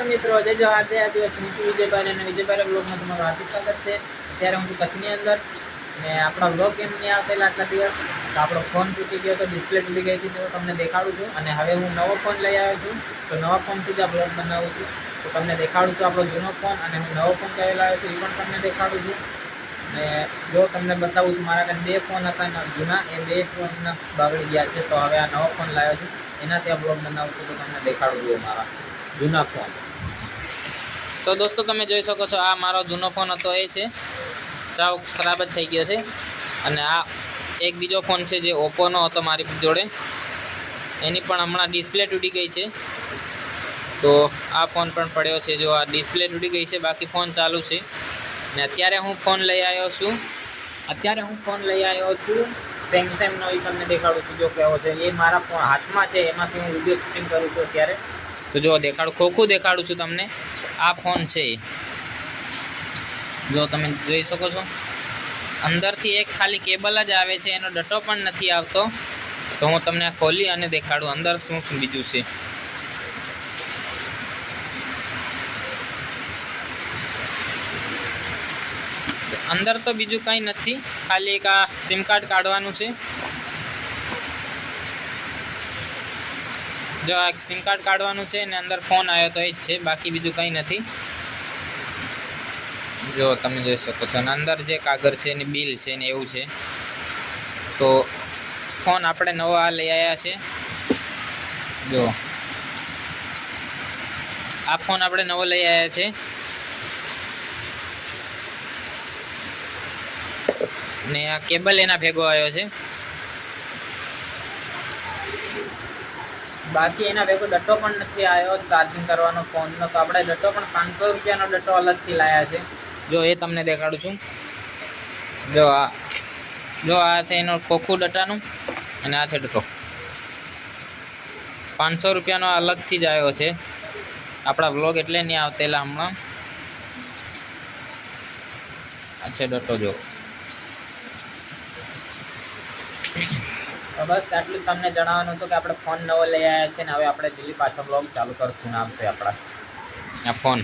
મિત્રો, જય જવાહર જય આદિવાસી. હું છું વિજયભાઈ અને વિજયભાઈ બ્લોગમાં તમારું હાર્દિક સ્વાગત છે. ત્યારે હું છું કચ્છની અંદર ને આપણા બ્લોગ કેમ નહીં આવતેલા આટલા દિવસ, તો આપણો ફોન તૂટી ગયો તો, ડિસ્પ્લે તૂટી ગઈ હતી, તો તમને દેખાડું છું. અને હવે હું નવો ફોન લઈ આવ્યો છું, તો નવા ફોનથી જ આ બ્લોગ બનાવું છું. તો તમને દેખાડું છું આપણો જૂનો ફોન, અને હું નવો ફોન કયો લાવ્યો છું એ પણ તમને દેખાડું છું. ને જો તમને બતાવું છું, મારા કાંઈ 2 ફોન હતા જૂના, એ 2 ફોન બગડી ગયા છે. તો હવે આ નવો ફોન લાવ્યો છું, એનાથી આ બ્લોગ બનાવું છું. તો તમને દેખાડું છું મારા જૂના ફોન. તો દોસ્તો તમે જોઈ શકો છો, આ મારો જૂનો ફોન હતો, એ છે સાવ ખરાબ જ થઈ ગયો છે. અને આ એક બીજો ફોન છે જે ઓપ્પોનો હતો મારી જોડે, એની પણ હમણાં ડિસ્પ્લે તૂટી ગઈ છે. તો આ ફોન પણ પડ્યો છે, જો આ ડિસ્પ્લે તૂટી ગઈ છે, બાકી ફોન ચાલુ છે. ને અત્યારે હું ફોન લઈ આવ્યો છું સેમસંગનો, એ તમને દેખાડું છું જો કેવો છે. એ મારા ફોન હાથમાં છે, એમાંથી હું વિડીયો શૂટિંગ કરું છું અત્યારે. તો જો ખોખું દેખાડું છું તમને. આ ફોન છે, જો તમે જોઈ શકો છો, અંદરથી એક ખાલી કેબલ જ આવે છે, એનો ડટ્ટો પણ નથી આવતો. તો હું તમને ખોલી અને દેખાડું અંદર શું બીજું છે. અંદર તો બીજું કંઈ નથી, ખાલી એક આ સિમ કાર્ડ કાઢવાનું છે. જો આ સિમ કાર્ડ કાઢવાનું છે ને અંદર ફોન આવ્યો તો એ જ છે, બાકી બીજું કંઈ નથી. જો તમે જોઈ શકો છો, અને અંદર જે કાગળ છે ને બિલ છે ને એવું છે. તો ફોન આપણે નવો આ લઈ આવ્યા છે. જો આ ફોન આપણે નવો લઈ આવ્યા છે, ને આ કેબલ એના ભેગો આવ્યો છે. બાકી એના ભેગો ડટ્ટો પણ નથી આવ્યો ચાર્જિંગ કરવાનો ફોનનો. તો આપણે ડટ્ટો પણ 500 રૂપિયાનો ડટ્ટો અલગથી લાવ્યા છે. જો એ તમને દેખાડું છું. જો આ છે એનો ખોખું ડટ્ટાનું, અને આ છે ડટ્ટો. 500 રૂપિયાનો અલગથી જ આવ્યો છે. આપણા વ્લોગ એટલે નહીં આવતેલા હમણાં. આ છે ડટ્ટો. જો બસ આટલું તમને જણાવવાનું હતું કે આપણે ફોન નવો લઈ આવ્યા છે, ને હવે આપણે દિલ્હી પાછો બ્લોગ ચાલુ કરશું. નામ છે આપણા આ ફોન.